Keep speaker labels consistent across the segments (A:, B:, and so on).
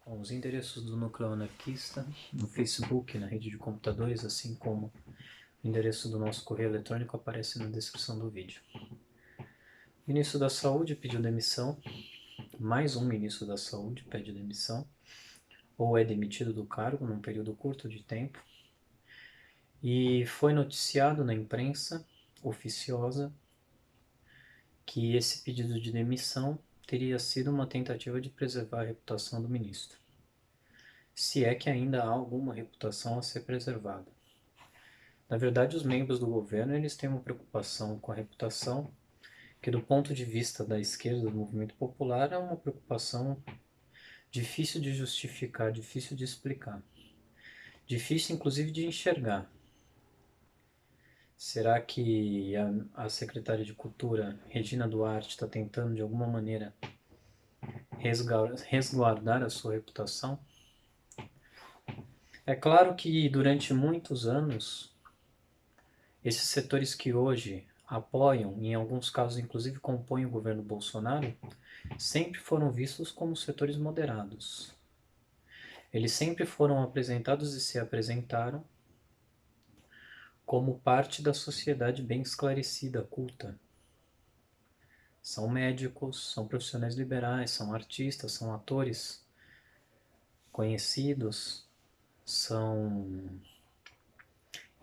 A: Os endereços do núcleo anarquista no Facebook, na rede de computadores, assim como o endereço do nosso correio eletrônico aparece na descrição do vídeo. O ministro da Saúde pediu demissão, mais um ministro da Saúde pede demissão, ou é demitido do cargo num período curto de tempo, e foi noticiado na imprensa oficiosa que esse pedido de demissão teria sido uma tentativa de preservar a reputação do ministro, se é que ainda há alguma reputação a ser preservada. Na verdade, os membros do governo eles têm uma preocupação com a reputação que, do ponto de vista da esquerda do movimento popular, é uma preocupação difícil de justificar, difícil de explicar, difícil inclusive de enxergar. Será que a secretária de Cultura, Regina Duarte, está tentando de alguma maneira resguardar a sua reputação? É claro que durante muitos anos, esses setores que hoje apoiam, em alguns casos inclusive compõem o governo Bolsonaro, sempre foram vistos como setores moderados. Eles sempre foram apresentados e se apresentaram como parte da sociedade bem esclarecida, culta. São médicos, são profissionais liberais, são artistas, são atores conhecidos, são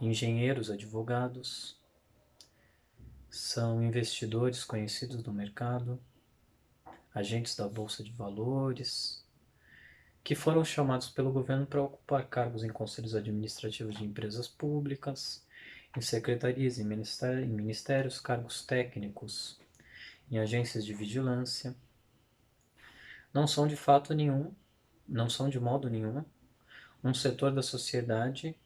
A: engenheiros, advogados, são investidores conhecidos do mercado, agentes da Bolsa de Valores, que foram chamados pelo governo para ocupar cargos em conselhos administrativos de empresas públicas, em secretarias, em ministérios, cargos técnicos, em agências de vigilância. Não são de fato nenhum, não são de modo nenhum, um setor da sociedade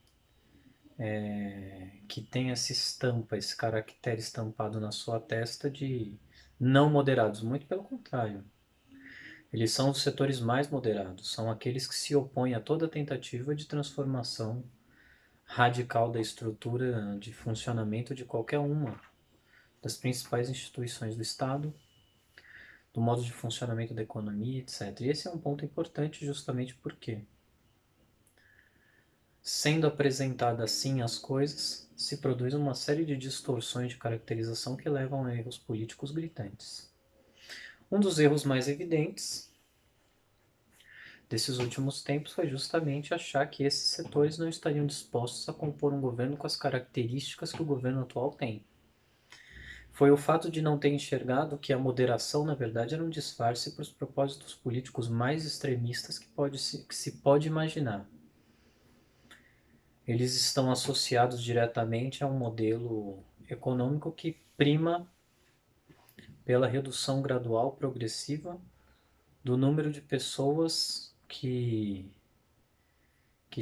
A: que tem essa estampa, esse caractere estampado na sua testa de não moderados, muito pelo contrário. Eles são os setores mais moderados, são aqueles que se opõem a toda tentativa de transformação radical da estrutura de funcionamento de qualquer uma das principais instituições do Estado, do modo de funcionamento da economia, etc. E esse é um ponto importante justamente porque, sendo apresentada assim as coisas, se produz uma série de distorções de caracterização que levam a erros políticos gritantes. Um dos erros mais evidentes desses últimos tempos foi justamente achar que esses setores não estariam dispostos a compor um governo com as características que o governo atual tem. Foi o fato de não ter enxergado que a moderação, na verdade, era um disfarce para os propósitos políticos mais extremistas que se pode imaginar. Eles estão associados diretamente a um modelo econômico que prima pela redução gradual, progressiva, do número de pessoas que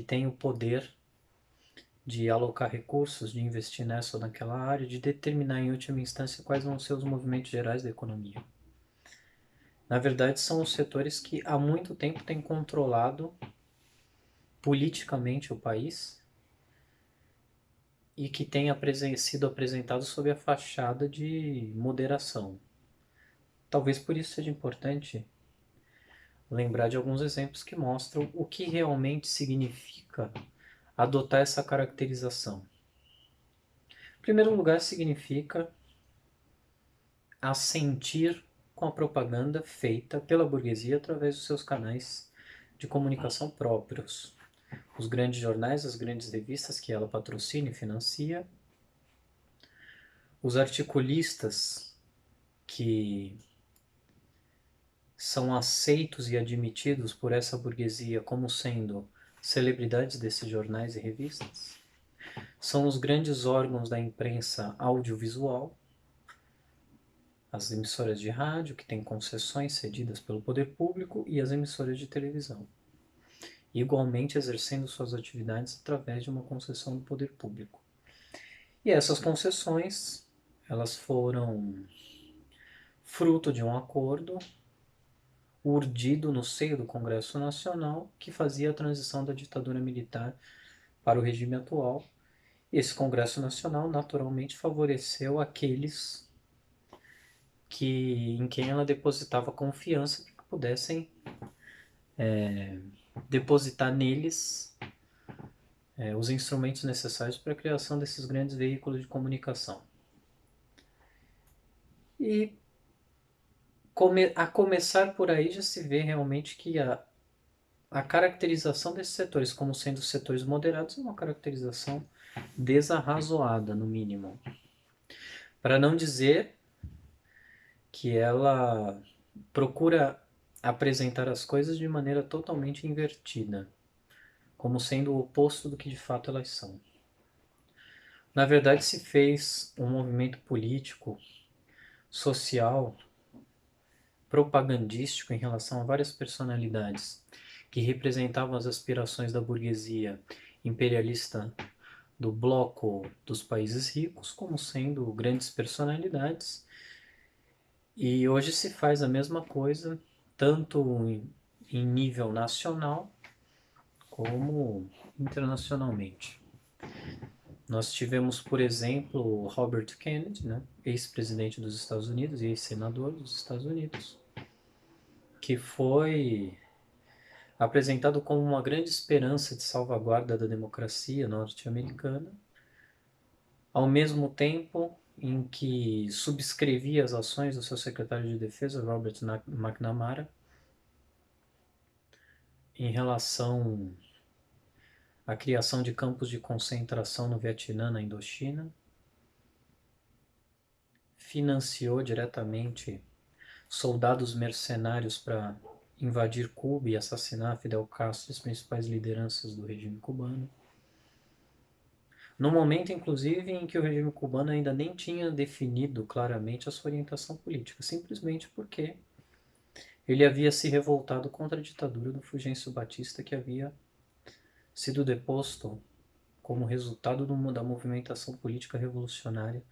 A: têm o poder de alocar recursos, de investir nessa ou naquela área, de determinar em última instância quais vão ser os movimentos gerais da economia. Na verdade, são os setores que há muito tempo têm controlado politicamente o país e que têm sido apresentados sob a fachada de moderação. Talvez por isso seja importante lembrar de alguns exemplos que mostram o que realmente significa adotar essa caracterização. Em primeiro lugar, significa assentir com a propaganda feita pela burguesia através dos seus canais de comunicação próprios. Os grandes jornais, as grandes revistas que ela patrocina e financia, os articulistas que são aceitos e admitidos por essa burguesia como sendo celebridades desses jornais e revistas, são os grandes órgãos da imprensa audiovisual, as emissoras de rádio, que têm concessões cedidas pelo poder público, e as emissoras de televisão, igualmente exercendo suas atividades através de uma concessão do poder público. E essas concessões, elas foram fruto de um acordo urdido no seio do Congresso Nacional que fazia a transição da ditadura militar para o regime atual. Esse Congresso Nacional naturalmente favoreceu aqueles em quem ela depositava confiança para que pudessem depositar neles os instrumentos necessários para a criação desses grandes veículos de comunicação. E a começar por aí já se vê realmente que a caracterização desses setores como sendo setores moderados é uma caracterização desarrazoada, no mínimo. Para não dizer que ela procura apresentar as coisas de maneira totalmente invertida, como sendo o oposto do que de fato elas são. Na verdade, se fez um movimento político, social, propagandístico em relação a várias personalidades que representavam as aspirações da burguesia imperialista do bloco dos países ricos como sendo grandes personalidades. E hoje se faz a mesma coisa, tanto em nível nacional como internacionalmente. Nós tivemos, por exemplo, Robert Kennedy, né, ex-presidente dos Estados Unidos e ex-senador dos Estados Unidos, que foi apresentado como uma grande esperança de salvaguarda da democracia norte-americana, ao mesmo tempo em que subscrevia as ações do seu secretário de defesa, Robert McNamara, em relação à criação de campos de concentração no Vietnã, na Indochina, financiou diretamente soldados mercenários para invadir Cuba e assassinar Fidel Castro e as principais lideranças do regime cubano. No momento, inclusive, em que o regime cubano ainda nem tinha definido claramente a sua orientação política, simplesmente porque ele havia se revoltado contra a ditadura do Fulgêncio Batista, que havia sido deposto como resultado da movimentação política revolucionária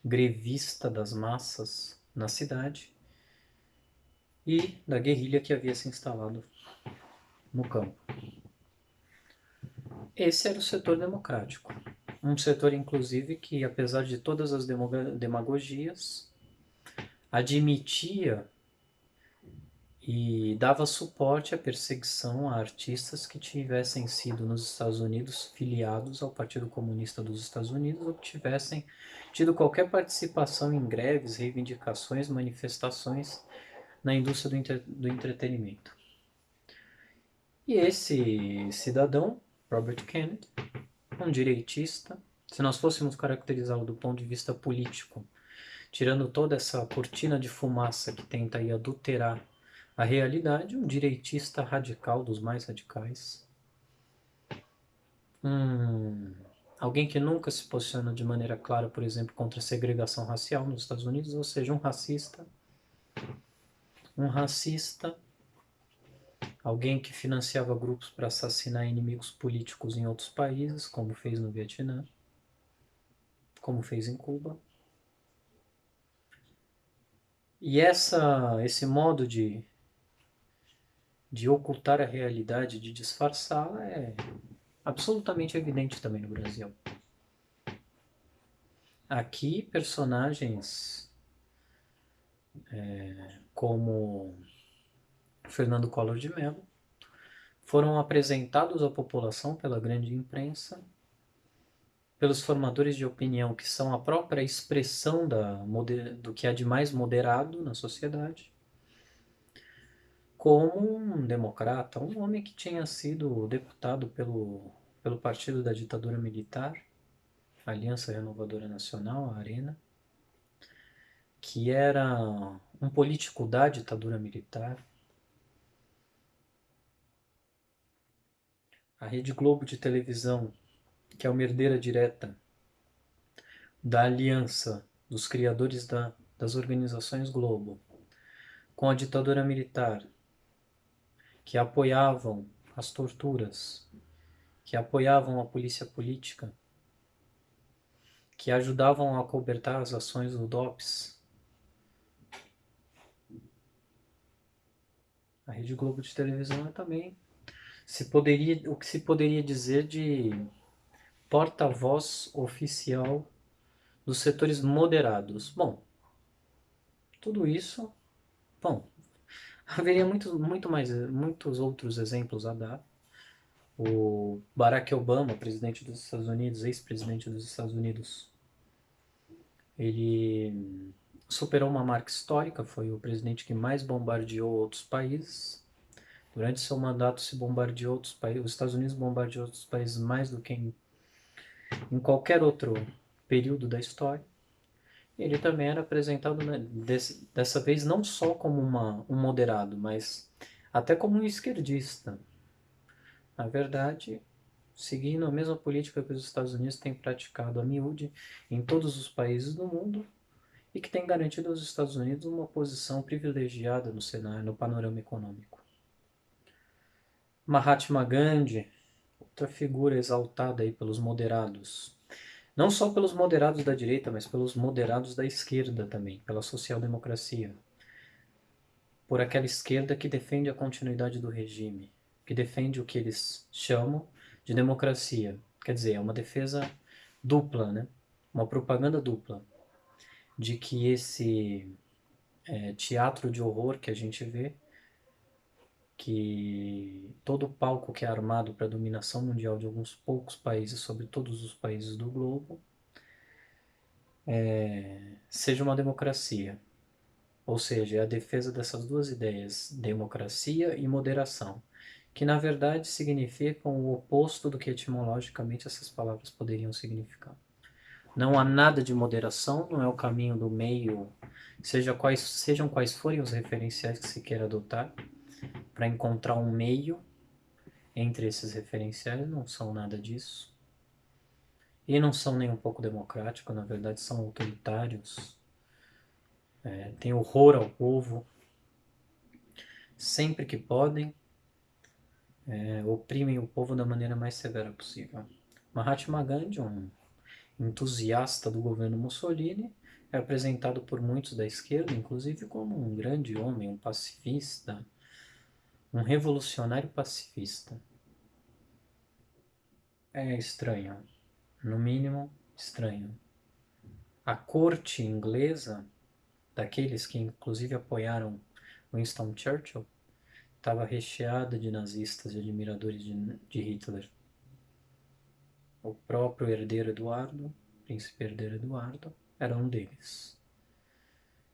A: grevista das massas na cidade e da guerrilha que havia se instalado no campo. Esse era o setor democrático. Um setor, inclusive, que, apesar de todas as demagogias, admitia e dava suporte à perseguição a artistas que tivessem sido nos Estados Unidos filiados ao Partido Comunista dos Estados Unidos ou que tivessem tido qualquer participação em greves, reivindicações, manifestações na indústria do entretenimento. E esse cidadão, Robert Kennedy, um direitista, se nós fôssemos caracterizá-lo do ponto de vista político, tirando toda essa cortina de fumaça que tenta aí adulterar a realidade, um direitista radical dos mais radicais. Alguém que nunca se posiciona de maneira clara, por exemplo, contra a segregação racial nos Estados Unidos, ou seja, um racista, alguém que financiava grupos para assassinar inimigos políticos em outros países, como fez no Vietnã, como fez em Cuba. E esse modo de ocultar a realidade, de disfarçá-la, é absolutamente evidente também no Brasil. Aqui, personagens como Fernando Collor de Mello foram apresentados à população pela grande imprensa, pelos formadores de opinião, que são a própria expressão do que há de mais moderado na sociedade, como um democrata, um homem que tinha sido deputado pelo partido da ditadura militar, Aliança Renovadora Nacional, a ARENA, que era um político da ditadura militar. A Rede Globo de televisão, que é uma herdeira direta da aliança dos criadores das organizações Globo com a ditadura militar, que apoiavam as torturas, que apoiavam a polícia política, que ajudavam a acobertar as ações do DOPS. A Rede Globo de televisão é também o que se poderia dizer de porta-voz oficial dos setores moderados. Bom, tudo isso, Haveria muitos outros exemplos a dar. O Barack Obama, presidente dos Estados Unidos, ex-presidente dos Estados Unidos, ele superou uma marca histórica, foi o presidente que mais bombardeou outros países. Durante seu mandato se bombardeou outros países, os Estados Unidos bombardeou outros países mais do que em qualquer outro período da história. Ele também era apresentado, né, dessa vez não só como um moderado, mas até como um esquerdista. Na verdade, seguindo a mesma política que os Estados Unidos têm praticado a miúde em todos os países do mundo e que tem garantido aos Estados Unidos uma posição privilegiada no cenário, no panorama econômico. Mahatma Gandhi, outra figura exaltada aí pelos moderados. Não só pelos moderados da direita, mas pelos moderados da esquerda também, pela social-democracia. Por aquela esquerda que defende a continuidade do regime, que defende o que eles chamam de democracia. Quer dizer, é uma defesa dupla, né? Uma propaganda dupla de que esse teatro de horror que a gente vê, que todo o palco que é armado para a dominação mundial de alguns poucos países sobre todos os países do globo, seja uma democracia. Ou seja, é a defesa dessas duas ideias, democracia e moderação, que na verdade significam o oposto do que etimologicamente essas palavras poderiam significar. Não há nada de moderação, não é o caminho do meio, sejam quais forem os referenciais que se queira adotar, para encontrar um meio entre esses referenciais, não são nada disso. E não são nem um pouco democráticos, na verdade são autoritários, têm horror ao povo, sempre que podem, oprimem o povo da maneira mais severa possível. Mahatma Gandhi, um entusiasta do governo Mussolini, é apresentado por muitos da esquerda, inclusive, como um grande homem, um pacifista, um revolucionário pacifista. É estranho, no mínimo estranho. A corte inglesa, daqueles que inclusive apoiaram Winston Churchill, estava recheada de nazistas e admiradores de Hitler. O próprio herdeiro Eduardo, príncipe herdeiro Eduardo, era um deles.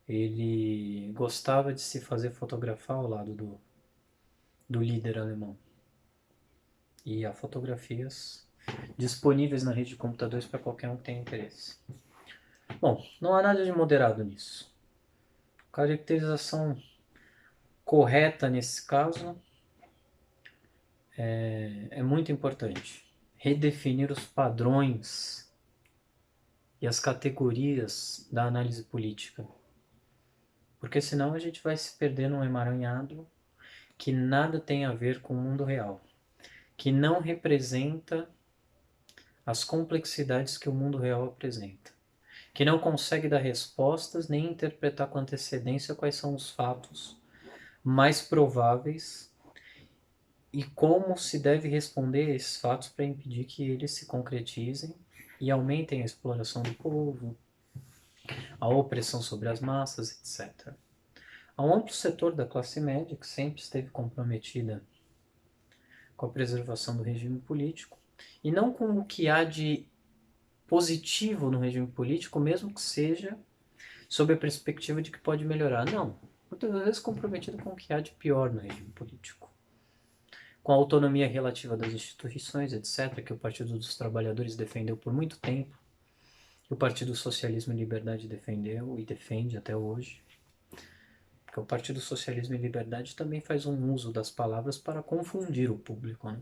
A: Ele gostava de se fazer fotografar ao lado do líder alemão. E há fotografias disponíveis na rede de computadores para qualquer um que tenha interesse. Bom, não há nada de moderado nisso. Caracterização correta nesse caso é muito importante. Redefinir os padrões e as categorias da análise política. Porque senão a gente vai se perder num emaranhado que nada tem a ver com o mundo real, que não representa as complexidades que o mundo real apresenta, que não consegue dar respostas nem interpretar com antecedência quais são os fatos mais prováveis e como se deve responder a esses fatos para impedir que eles se concretizem e aumentem a exploração do povo, a opressão sobre as massas, etc. Há um amplo setor da classe média que sempre esteve comprometida com a preservação do regime político e não com o que há de positivo no regime político, mesmo que seja sob a perspectiva de que pode melhorar. Não, muitas vezes comprometido com o que há de pior no regime político. Com a autonomia relativa das instituições, etc., que o Partido dos Trabalhadores defendeu por muito tempo, que o Partido Socialismo e Liberdade defendeu e defende até hoje. Porque o Partido Socialismo e Liberdade também faz um uso das palavras para confundir o público, né?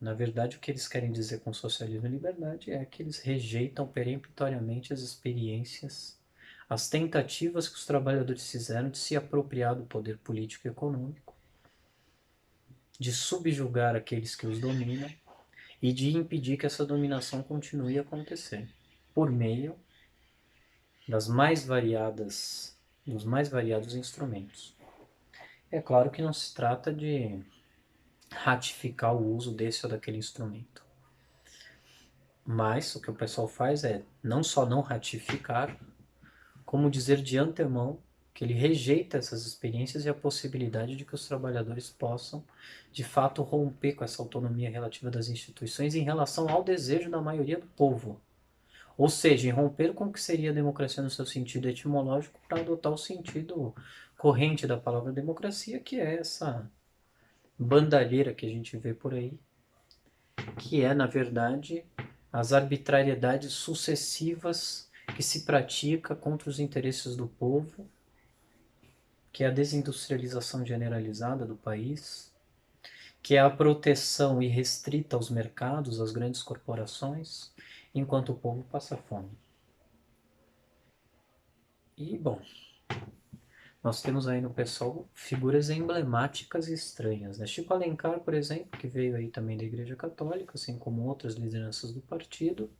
A: Na verdade, o que eles querem dizer com socialismo e liberdade é que eles rejeitam peremptoriamente as experiências, as tentativas que os trabalhadores fizeram de se apropriar do poder político e econômico, de subjugar aqueles que os dominam e de impedir que essa dominação continue a acontecer por meio dos mais variados instrumentos. É claro que não se trata de ratificar o uso desse ou daquele instrumento. Mas o que o pessoal faz é não só não ratificar, como dizer de antemão que ele rejeita essas experiências e a possibilidade de que os trabalhadores possam, de fato, romper com essa autonomia relativa das instituições em relação ao desejo da maioria do povo. Ou seja, em romper com o que seria a democracia no seu sentido etimológico para adotar o sentido corrente da palavra democracia, que é essa bandalheira que a gente vê por aí, que é, na verdade, as arbitrariedades sucessivas que se pratica contra os interesses do povo, que é a desindustrialização generalizada do país, que é a proteção irrestrita aos mercados, às grandes corporações, enquanto o povo passa fome. E, bom, nós temos aí no PSOL figuras emblemáticas e estranhas, né? Chico Alencar, por exemplo, que veio aí também da Igreja Católica, assim como outras lideranças do partido,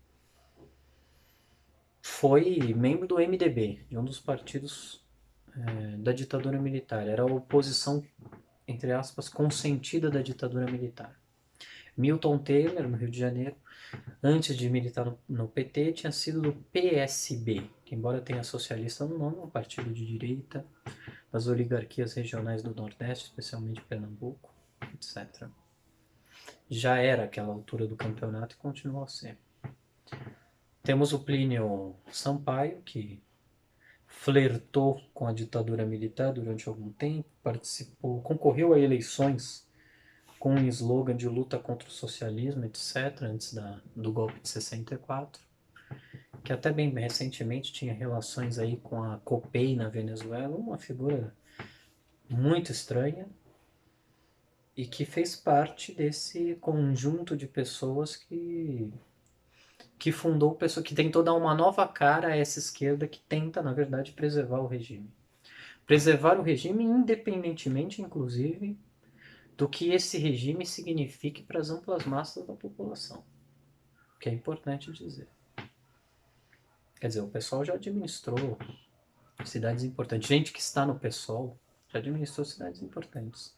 A: foi membro do MDB, de um dos partidos da ditadura militar. Era a oposição, entre aspas, consentida da ditadura militar. Milton Temer, no Rio de Janeiro, antes de militar no PT, tinha sido do PSB, que embora tenha socialista no nome, é um partido de direita, das oligarquias regionais do Nordeste, especialmente Pernambuco, etc. Já era aquela altura do campeonato e continua a ser. Temos o Plínio Sampaio, que flertou com a ditadura militar durante algum tempo, participou, concorreu a eleições com um slogan de luta contra o socialismo, etc., antes do golpe de 64, que até bem recentemente tinha relações aí com a COPEI na Venezuela, uma figura muito estranha, e que fez parte desse conjunto de pessoas que fundou, que tentou dar uma nova cara a essa esquerda que tenta, na verdade, preservar o regime. Preservar o regime independentemente, inclusive, do que esse regime signifique para as amplas massas da população, que é importante dizer. Quer dizer, o pessoal já administrou cidades importantes. Gente que está no PSOL já administrou cidades importantes.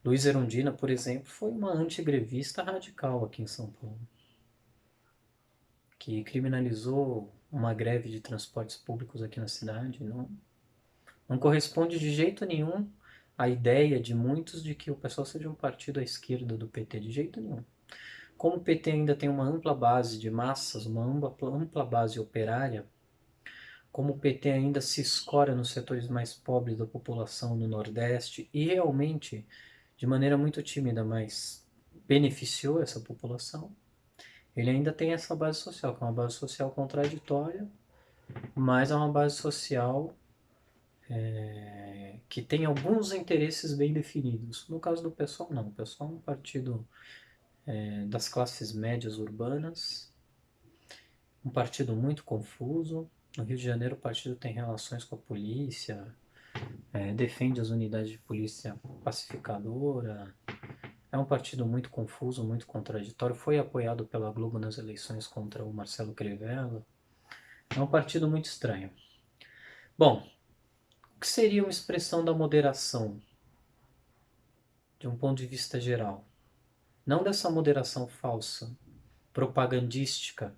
A: Luiz Erundina, por exemplo, foi uma antigrevista radical aqui em São Paulo, que criminalizou uma greve de transportes públicos aqui na cidade. Não corresponde de jeito nenhum à ideia de muitos de que o pessoal seja um partido à esquerda do PT, de jeito nenhum. Como o PT ainda tem uma ampla base de massas, uma ampla base operária, como o PT ainda se escora nos setores mais pobres da população no Nordeste e realmente, de maneira muito tímida, mas beneficiou essa população, ele ainda tem essa base social, que é uma base social contraditória, mas é uma base social que tem alguns interesses bem definidos. No caso do PSOL, não. O PSOL é um partido das classes médias urbanas, um partido muito confuso. No Rio de Janeiro, o partido tem relações com a polícia, defende as unidades de polícia pacificadora. É um partido muito confuso, muito contraditório. Foi apoiado pela Globo nas eleições contra o Marcelo Crivella. É um partido muito estranho. Bom, o que seria uma expressão da moderação, de um ponto de vista geral? Não dessa moderação falsa, propagandística,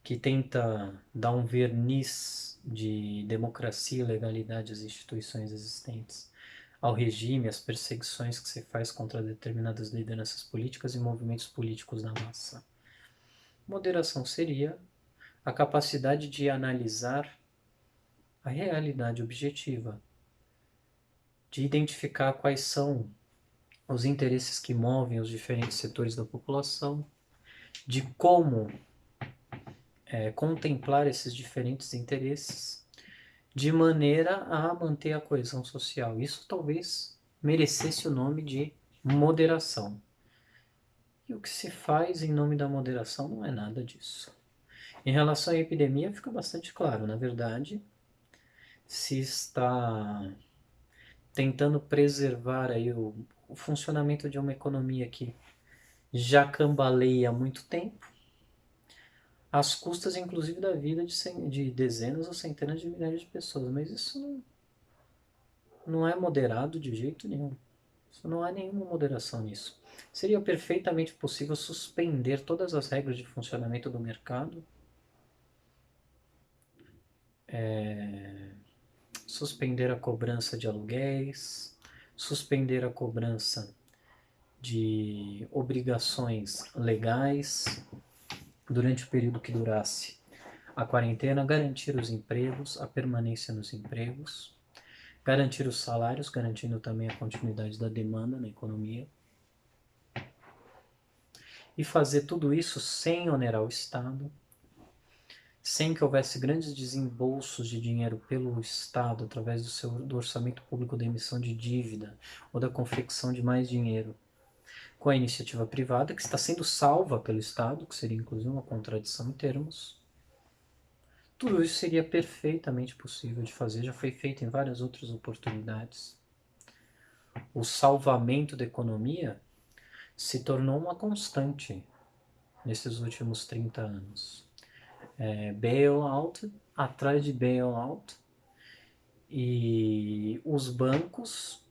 A: que tenta dar um verniz de democracia e legalidade às instituições existentes, ao regime, às perseguições que se faz contra determinadas lideranças políticas e movimentos políticos da massa. Moderação seria a capacidade de analisar a realidade objetiva, de identificar quais são os interesses que movem os diferentes setores da população, de como contemplar esses diferentes interesses de maneira a manter a coesão social. Isso talvez merecesse o nome de moderação. E o que se faz em nome da moderação não é nada disso. Em relação à epidemia, fica bastante claro. Na verdade, se está tentando preservar aí o funcionamento de uma economia que já cambaleia há muito tempo, às custas, inclusive, da vida de dezenas ou centenas de milhares de pessoas. Mas isso não é moderado de jeito nenhum. Isso não há nenhuma moderação nisso. Seria perfeitamente possível suspender todas as regras de funcionamento do mercado, suspender a cobrança de aluguéis, suspender a cobrança de obrigações legais durante o período que durasse a quarentena, garantir os empregos, a permanência nos empregos, garantir os salários, garantindo também a continuidade da demanda na economia, e fazer tudo isso sem onerar o Estado, sem que houvesse grandes desembolsos de dinheiro pelo Estado através do orçamento público da emissão de dívida ou da confecção de mais dinheiro, com a iniciativa privada, que está sendo salva pelo Estado, que seria inclusive uma contradição em termos. Tudo isso seria perfeitamente possível de fazer, já foi feito em várias outras oportunidades. O salvamento da economia se tornou uma constante nesses últimos 30 anos. Bailout atrás de bailout, e os bancos,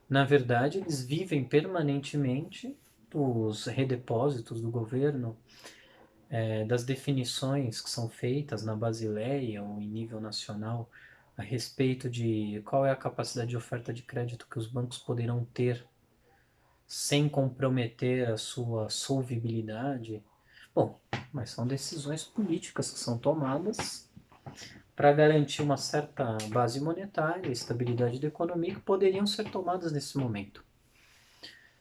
A: na verdade, eles vivem permanentemente dos redepósitos do governo, das definições que são feitas na Basileia ou em nível nacional a respeito de qual é a capacidade de oferta de crédito que os bancos poderão ter sem comprometer a sua solvibilidade. Bom, mas são decisões políticas que são tomadas para garantir uma certa base monetária, estabilidade da economia, que poderiam ser tomadas nesse momento.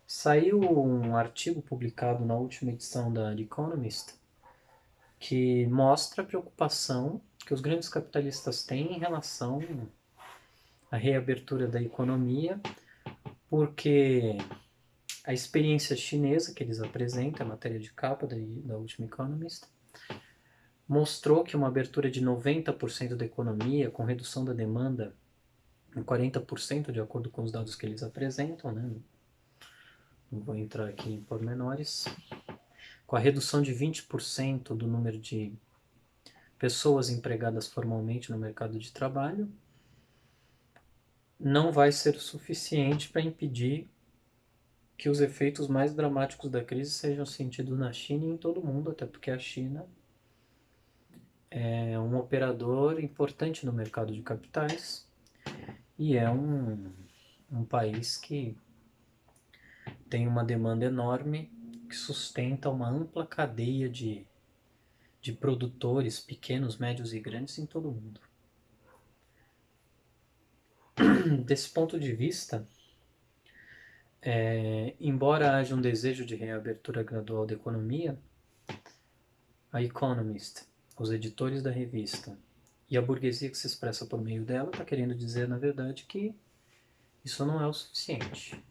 A: Saiu um artigo publicado na última edição da The Economist que mostra a preocupação que os grandes capitalistas têm em relação à reabertura da economia, porque a experiência chinesa que eles apresentam, a matéria de capa da última Economist, mostrou que uma abertura de 90% da economia, com redução da demanda em 40%, de acordo com os dados que eles apresentam, né? Não vou entrar aqui em pormenores, com a redução de 20% do número de pessoas empregadas formalmente no mercado de trabalho, não vai ser o suficiente para impedir que os efeitos mais dramáticos da crise sejam sentidos na China e em todo o mundo, até porque a China é um operador importante no mercado de capitais e é um país que tem uma demanda enorme que sustenta uma ampla cadeia de produtores pequenos, médios e grandes em todo o mundo. Desse ponto de vista, embora haja um desejo de reabertura gradual da economia, a Economist, os editores da revista e a burguesia que se expressa por meio dela está querendo dizer, na verdade, que isso não é o suficiente.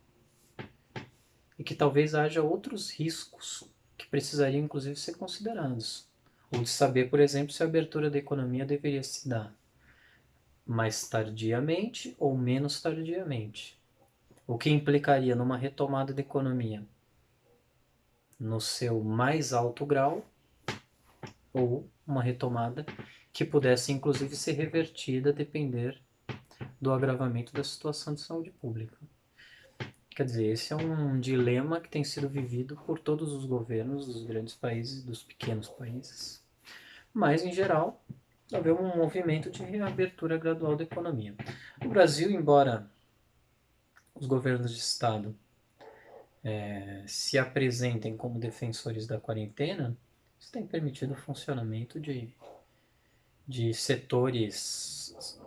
A: E que talvez haja outros riscos que precisariam, inclusive, ser considerados. Ou de saber, por exemplo, se a abertura da economia deveria se dar mais tardiamente ou menos tardiamente. O que implicaria numa retomada da economia no seu mais alto grau ou uma retomada que pudesse, inclusive, ser revertida a depender do agravamento da situação de saúde pública. Quer dizer, esse é um dilema que tem sido vivido por todos os governos dos grandes países e dos pequenos países. Mas, em geral, havia um movimento de reabertura gradual da economia. No Brasil, embora os governos de Estado se apresentem como defensores da quarentena, isso tem permitido o funcionamento de setores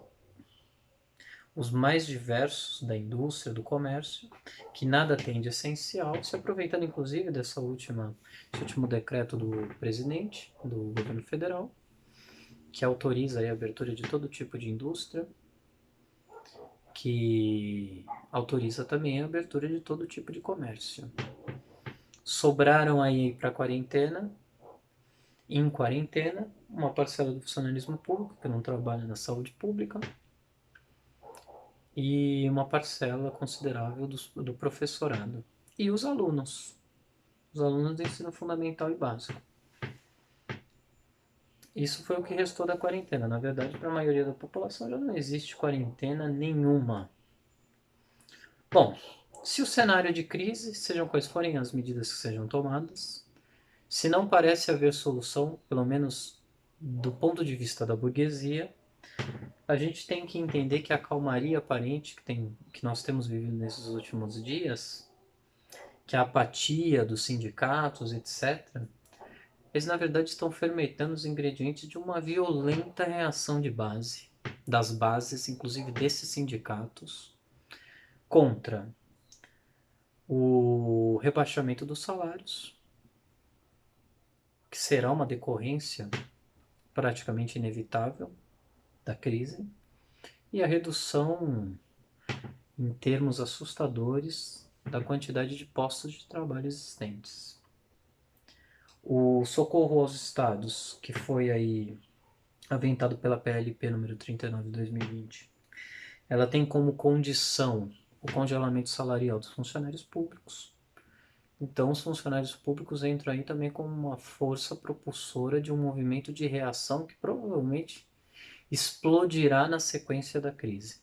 A: os mais diversos da indústria, do comércio, que nada tem de essencial, se aproveitando inclusive desse último decreto do presidente, do governo federal, que autoriza a abertura de todo tipo de indústria, que autoriza também a abertura de todo tipo de comércio. Sobraram aí para quarentena, em quarentena, uma parcela do funcionalismo público, que não trabalha na saúde pública, e uma parcela considerável do professorado. E os alunos do ensino fundamental e básico. Isso foi o que restou da quarentena. Na verdade, para a maioria da população já não existe quarentena nenhuma. Bom, se o cenário é de crise, sejam quais forem as medidas que sejam tomadas, se não parece haver solução, pelo menos do ponto de vista da burguesia, A gente tem que entender que a calmaria aparente que nós temos vivido nesses últimos dias, que a apatia dos sindicatos, etc., eles na verdade estão fermentando os ingredientes de uma violenta reação de base, das bases, inclusive desses sindicatos, contra o rebaixamento dos salários, que será uma decorrência praticamente inevitável da crise, e a redução em termos assustadores da quantidade de postos de trabalho existentes. O socorro aos estados, que foi aí aventado pela PLP número 39 de 2020, ela tem como condição o congelamento salarial dos funcionários públicos. Então, os funcionários públicos entram aí também como uma força propulsora de um movimento de reação que provavelmente explodirá na sequência da crise.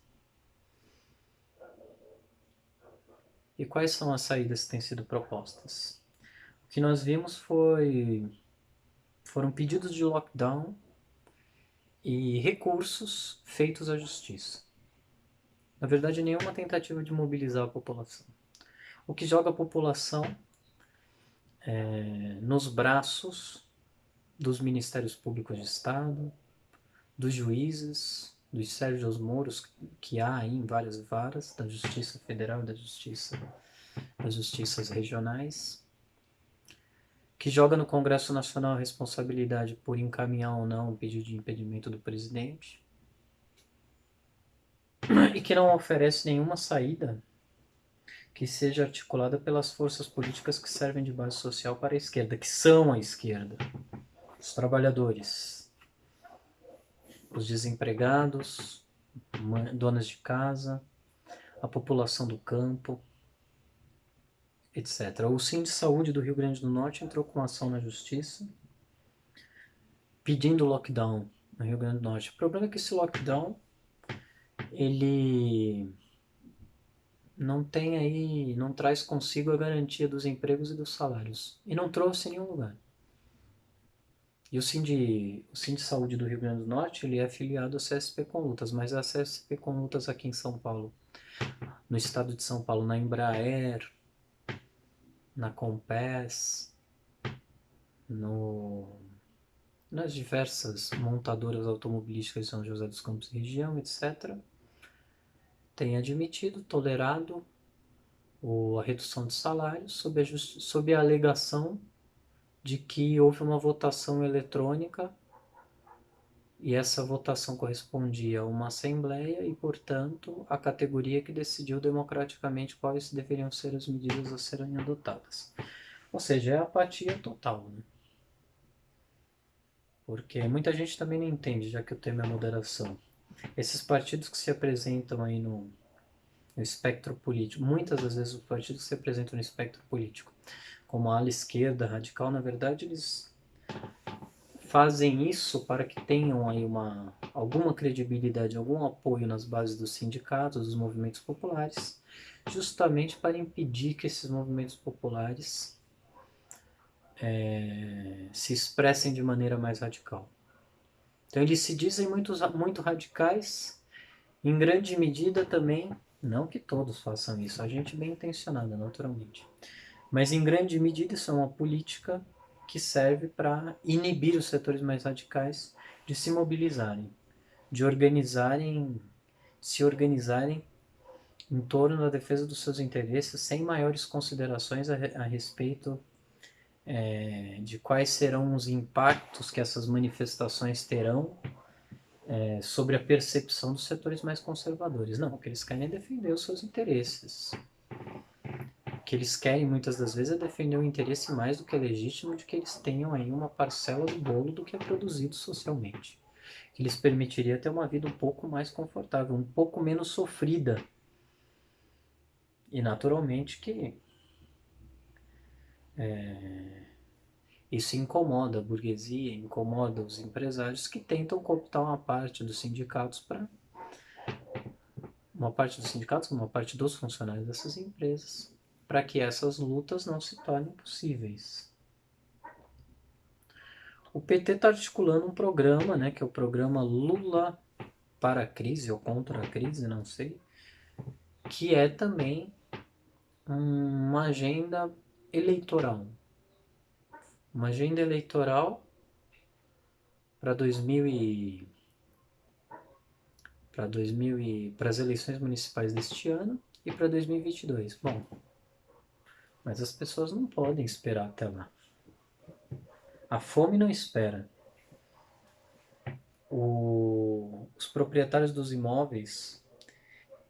A: E quais são as saídas que têm sido propostas? O que nós vimos foram pedidos de lockdown e recursos feitos à justiça. Na verdade, nenhuma tentativa de mobilizar a população. O que joga a população nos braços dos ministérios públicos de Estado, dos juízes, dos Sérgios Moros que há aí em várias varas, da Justiça Federal e das justiças regionais, que joga no Congresso Nacional a responsabilidade por encaminhar ou não o pedido de impedimento do presidente, e que não oferece nenhuma saída que seja articulada pelas forças políticas que servem de base social para a esquerda, que são a esquerda, os trabalhadores, os desempregados, donas de casa, a população do campo, etc. O Sim de Saúde do Rio Grande do Norte entrou com ação na justiça pedindo lockdown no Rio Grande do Norte. O problema é que esse lockdown ele não traz consigo a garantia dos empregos e dos salários. E não trouxe em nenhum lugar. E o Sim de Saúde do Rio Grande do Norte, ele é afiliado à CSP Conlutas, mas a CSP Conlutas aqui em São Paulo, no estado de São Paulo, na Embraer, na Compass, nas diversas montadoras automobilísticas de São José dos Campos e região, etc., tem admitido, tolerado a redução de salários sob a alegação de que houve uma votação eletrônica e essa votação correspondia a uma assembleia e, portanto, a categoria que decidiu democraticamente quais deveriam ser as medidas a serem adotadas. Ou seja, é apatia total, né? Porque muita gente também não entende, já que o tema é moderação. Esses partidos que se apresentam aí no espectro político, muitas das vezes os partidos que se apresentam no espectro político, como a ala esquerda radical, na verdade eles fazem isso para que tenham aí alguma credibilidade, algum apoio nas bases dos sindicatos, dos movimentos populares, justamente para impedir que esses movimentos populares se expressem de maneira mais radical. Então eles se dizem muito radicais, em grande medida também, não que todos façam isso, a gente bem intencionada, naturalmente, mas em grande medida isso é uma política que serve para inibir os setores mais radicais de se mobilizarem, de se organizarem em torno da defesa dos seus interesses, sem maiores considerações a respeito de quais serão os impactos que essas manifestações terão sobre a percepção dos setores mais conservadores. Não, o que eles querem é defender os seus interesses. O que eles querem, muitas das vezes, é defender o interesse mais do que é legítimo de que eles tenham aí uma parcela do bolo do que é produzido socialmente. Que lhes permitiria ter uma vida um pouco mais confortável, um pouco menos sofrida. E, naturalmente, que isso incomoda a burguesia, incomoda os empresários que tentam cooptar uma parte dos sindicatos para uma parte dos funcionários dessas empresas, para que essas lutas não se tornem possíveis. O PT está articulando um programa, né, que é o programa Lula para a crise ou contra a crise, não sei, que é também uma agenda eleitoral. Uma agenda eleitoral para 2000 para as eleições municipais deste ano e para 2022. Bom, mas as pessoas não podem esperar até lá. A fome não espera. Os proprietários dos imóveis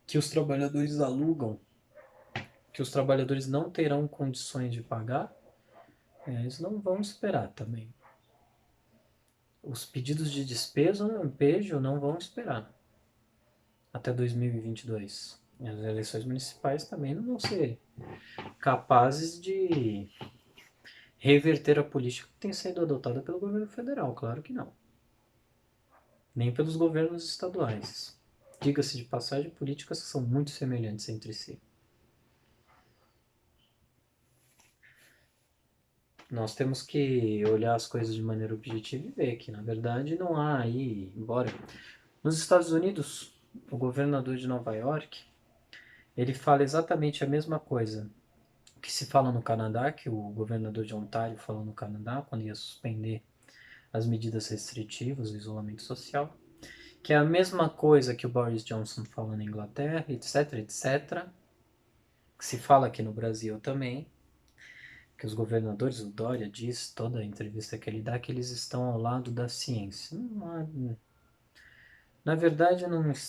A: que os trabalhadores alugam, que os trabalhadores não terão condições de pagar, eles não vão esperar também. Os pedidos de despejo não vão esperar até 2022. E as eleições municipais também não vão ser capazes de reverter a política que tem sido adotada pelo governo federal, claro que não. Nem pelos governos estaduais. Diga-se de passagem, políticas que são muito semelhantes entre si. Nós temos que olhar as coisas de maneira objetiva e ver que, na verdade, não há aí, embora... Nos Estados Unidos, o governador de Nova York, ele fala exatamente a mesma coisa que se fala no Canadá, que o governador de Ontário falou no Canadá, quando ia suspender as medidas restritivas, o isolamento social, que é a mesma coisa que o Boris Johnson fala na Inglaterra, etc, etc, que se fala aqui no Brasil também, que os governadores, o Dória diz, toda a entrevista que ele dá, que eles estão ao lado da ciência. Na verdade,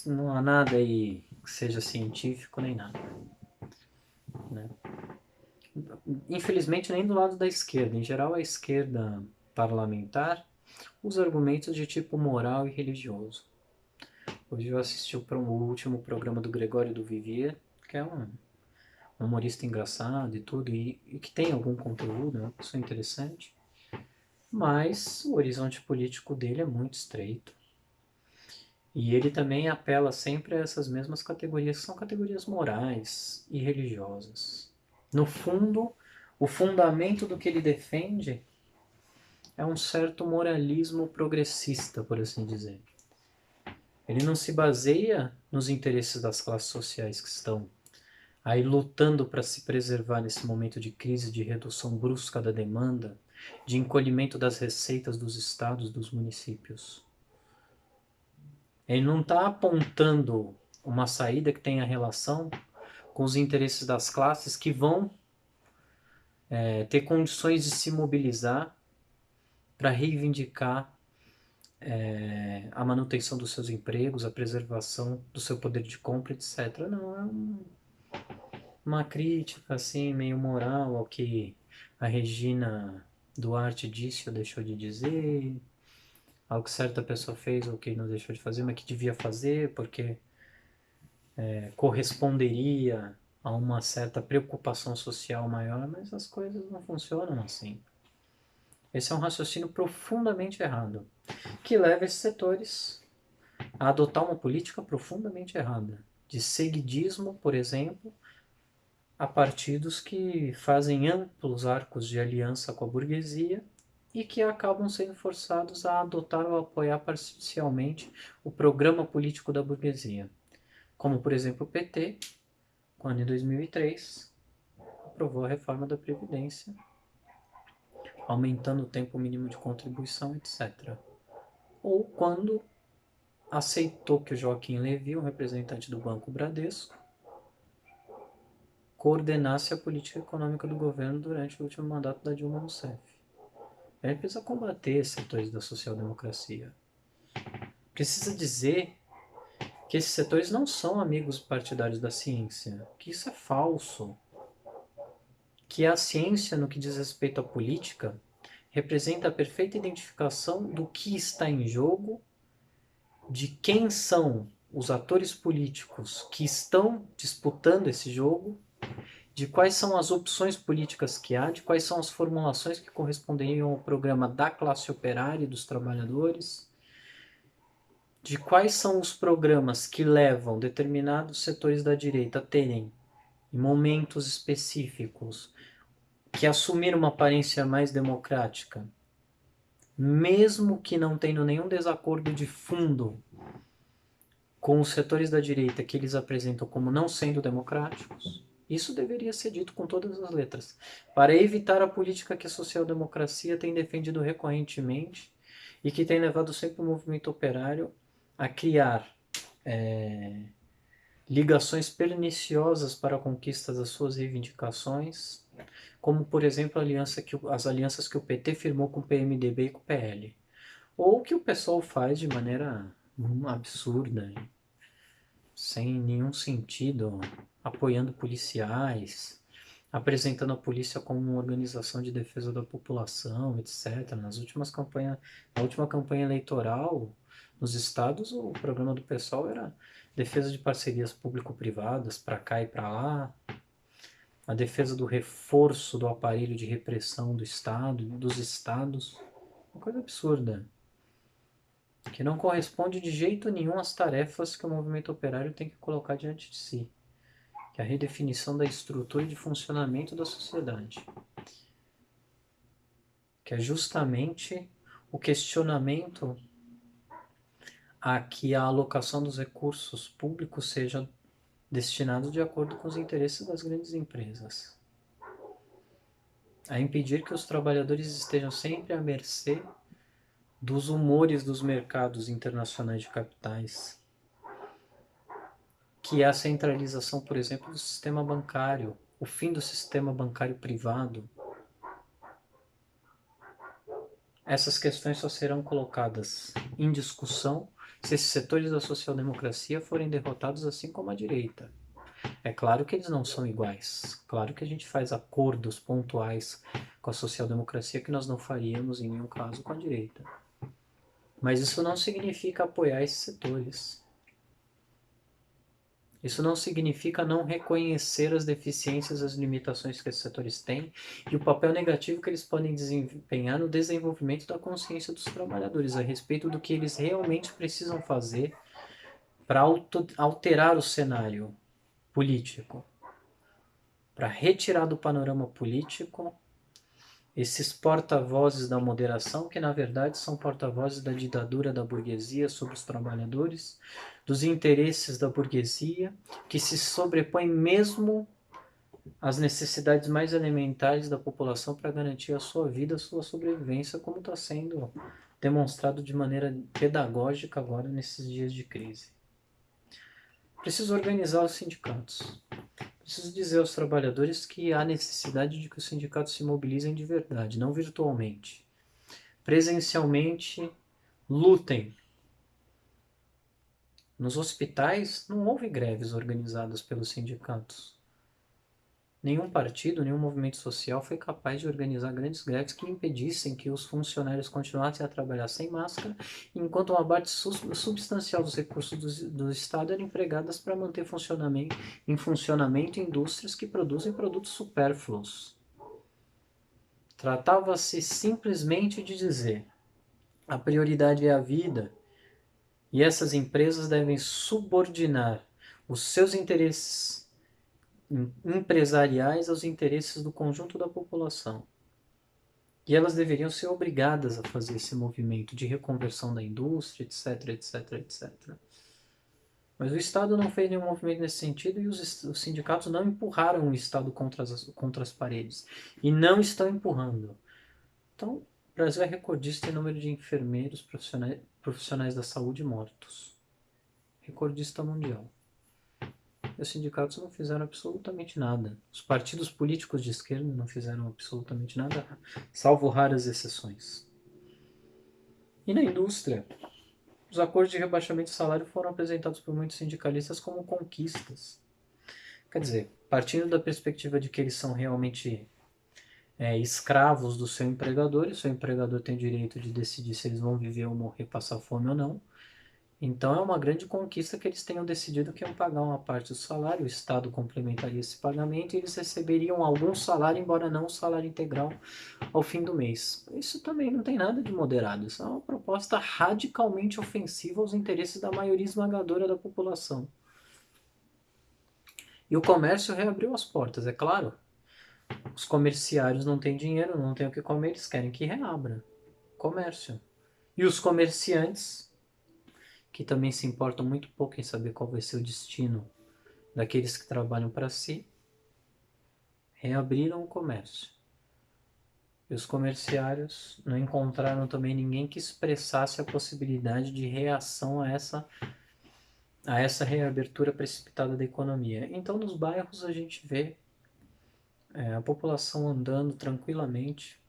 A: não há nada aí que seja científico nem nada. Né? Infelizmente, nem do lado da esquerda. Em geral, a esquerda parlamentar usa argumentos de tipo moral e religioso. Hoje eu assisti o último programa do Gregório do Vivier, que é um humorista engraçado e tudo, e que tem algum conteúdo, é uma pessoa interessante, mas o horizonte político dele é muito estreito. E ele também apela sempre a essas mesmas categorias, que são categorias morais e religiosas. No fundo, o fundamento do que ele defende é um certo moralismo progressista, por assim dizer. Ele não se baseia nos interesses das classes sociais que estão aí lutando para se preservar nesse momento de crise, de redução brusca da demanda, de encolhimento das receitas dos estados, dos municípios. Ele não está apontando uma saída que tenha relação com os interesses das classes que vão ter condições de se mobilizar para reivindicar a manutenção dos seus empregos, a preservação do seu poder de compra, etc. Não, uma crítica assim meio moral ao que a Regina Duarte disse ou deixou de dizer, ao que certa pessoa fez ou que não deixou de fazer, mas que devia fazer porque corresponderia a uma certa preocupação social maior, mas as coisas não funcionam assim. Esse é um raciocínio profundamente errado, que leva esses setores a adotar uma política profundamente errada, de seguidismo, por exemplo, a partidos que fazem amplos arcos de aliança com a burguesia e que acabam sendo forçados a adotar ou apoiar parcialmente o programa político da burguesia. Como, por exemplo, o PT, quando em 2003 aprovou a reforma da Previdência, aumentando o tempo mínimo de contribuição, etc. Ou quando aceitou que o Joaquim Levy, um representante do Banco Bradesco, coordenasse a política econômica do governo durante o último mandato da Dilma Rousseff. A gente precisa combater setores da social-democracia. Precisa dizer que esses setores não são amigos partidários da ciência, que isso é falso, que a ciência, no que diz respeito à política, representa a perfeita identificação do que está em jogo, de quem são os atores políticos que estão disputando esse jogo, de quais são as opções políticas que há, de quais são as formulações que corresponderiam ao programa da classe operária e dos trabalhadores, de quais são os programas que levam determinados setores da direita a terem, em momentos específicos, que assumir uma aparência mais com os setores da direita que eles apresentam como não sendo democráticos, isso deveria ser dito com todas as letras, para evitar a política que a social-democracia tem defendido recorrentemente e que tem levado sempre o movimento operário a criar ligações perniciosas para a conquista das suas reivindicações, como, por exemplo, as alianças que o PT firmou com o PMDB e com o PL. Ou que o pessoal faz de maneira absurda, sem nenhum sentido, apoiando policiais, apresentando a polícia como uma organização de defesa da população, etc. Na última campanha eleitoral, nos estados, o programa do pessoal era defesa de parcerias público-privadas para cá e para lá, a defesa do reforço do aparelho de repressão do Estado, dos estados, uma coisa absurda, que não corresponde de jeito nenhum às tarefas que o movimento operário tem que colocar diante de si, que é a redefinição da estrutura de funcionamento da sociedade, que é justamente o questionamento a que a alocação dos recursos públicos seja destinada de acordo com os interesses das grandes empresas, a impedir que os trabalhadores estejam sempre à mercê dos humores dos mercados internacionais de capitais, que é a centralização, por exemplo, do sistema bancário, o fim do sistema bancário privado. Essas questões só serão colocadas em discussão se esses setores da social-democracia forem derrotados assim como a direita. É claro que eles não são iguais. Claro que a gente faz acordos pontuais com a social-democracia que nós não faríamos em nenhum caso com a direita. Mas isso não significa apoiar esses setores. Isso não significa não reconhecer as deficiências, as limitações que esses setores têm e o papel negativo que eles podem desempenhar no desenvolvimento da consciência dos trabalhadores a respeito do que eles realmente precisam fazer para alterar o cenário político, para retirar do panorama político esses porta-vozes da moderação, que na verdade são porta-vozes da ditadura da burguesia sobre os trabalhadores, dos interesses da burguesia, que se sobrepõem mesmo às necessidades mais elementares da população para garantir a sua vida, a sua sobrevivência, como está sendo demonstrado de maneira pedagógica agora nesses dias de crise. Preciso organizar os sindicatos. Preciso dizer aos trabalhadores que há necessidade de que os sindicatos se mobilizem de verdade, não virtualmente. Presencialmente, lutem. Nos hospitais não houve greves organizadas pelos sindicatos. Nenhum partido, nenhum movimento social foi capaz de organizar grandes greves que impedissem que os funcionários continuassem a trabalhar sem máscara, enquanto uma parte substancial dos recursos do Estado eram empregadas para manter em funcionamento indústrias que produzem produtos supérfluos. Tratava-se simplesmente de dizer: a prioridade é a vida e essas empresas devem subordinar os seus interesses empresariais aos interesses do conjunto da população. E elas deveriam ser obrigadas a fazer esse movimento de reconversão da indústria, etc, etc, etc. Mas o Estado não fez nenhum movimento nesse sentido e os sindicatos não empurraram o Estado contra as paredes. E não estão empurrando. Então, o Brasil é recordista em número de enfermeiros profissionais da saúde mortos. Recordista mundial. Os sindicatos não fizeram absolutamente nada. Os partidos políticos de esquerda não fizeram absolutamente nada, salvo raras exceções. E na indústria, os acordos de rebaixamento de salário foram apresentados por muitos sindicalistas como conquistas. Quer dizer, partindo da perspectiva de que eles são realmente escravos do seu empregador, e o seu empregador tem o direito de decidir se eles vão viver ou morrer, passar fome ou não. Então é uma grande conquista que eles tenham decidido que iam pagar uma parte do salário, o Estado complementaria esse pagamento e eles receberiam algum salário, embora não o salário integral, ao fim do mês. Isso também não tem nada de moderado, isso é uma proposta radicalmente ofensiva aos interesses da maioria esmagadora da população. E o comércio reabriu as portas, é claro. Os comerciários não têm dinheiro, não têm o que comer, eles querem que reabra. Comércio. E os comerciantes que também se importam muito pouco em saber qual vai ser o destino daqueles que trabalham para si, reabriram o comércio. E os comerciários não encontraram também ninguém que expressasse a possibilidade de reação a essa reabertura precipitada da economia. Então, nos bairros a gente vê a população andando tranquilamente,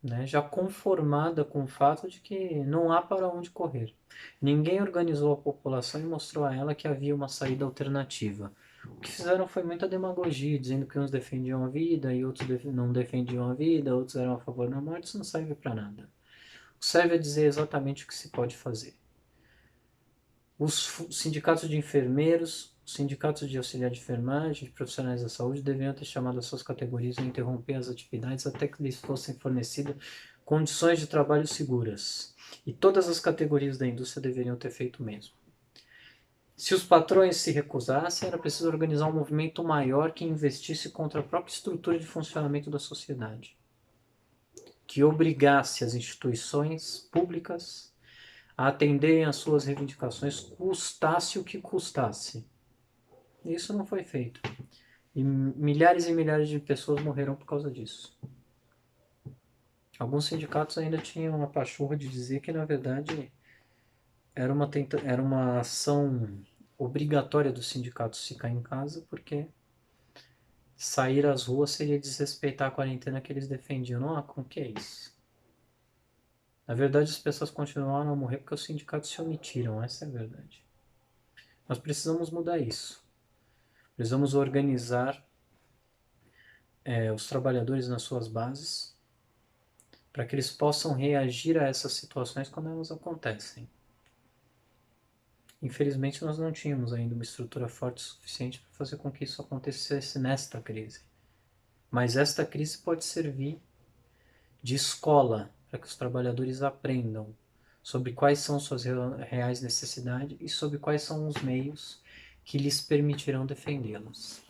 A: né, já conformada com o fato de que não há para onde correr. Ninguém organizou a população e mostrou a ela que havia uma saída alternativa. O que fizeram foi muita demagogia, dizendo que uns defendiam a vida e outros não defendiam a vida, outros eram a favor da morte. Isso não serve para nada. O que serve é dizer exatamente o que se pode fazer. Os sindicatos de enfermeiros, os sindicatos de auxiliar de enfermagem, de profissionais da saúde deveriam ter chamado as suas categorias a interromper as atividades até que lhes fossem fornecidas condições de trabalho seguras. E todas as categorias da indústria deveriam ter feito o mesmo. Se os patrões se recusassem, era preciso organizar um movimento maior que investisse contra a própria estrutura de funcionamento da sociedade, que obrigasse as instituições públicas a atenderem às suas reivindicações, custasse o que custasse. Isso não foi feito. E milhares de pessoas morreram por causa disso. Alguns sindicatos ainda tinham a pachorra de dizer que, na verdade, era uma ação obrigatória dos sindicatos ficar em casa, porque sair às ruas seria desrespeitar a quarentena que eles defendiam. Não, como que é isso? Na verdade, as pessoas continuaram a morrer porque os sindicatos se omitiram, essa é a verdade. Nós precisamos mudar isso. Precisamos organizar os trabalhadores nas suas bases para que eles possam reagir a essas situações quando elas acontecem. Infelizmente, nós não tínhamos ainda uma estrutura forte o suficiente para fazer com que isso acontecesse nesta crise. Mas esta crise pode servir de escola para que os trabalhadores aprendam sobre quais são suas reais necessidades e sobre quais são os meios que lhes permitirão defendê-las.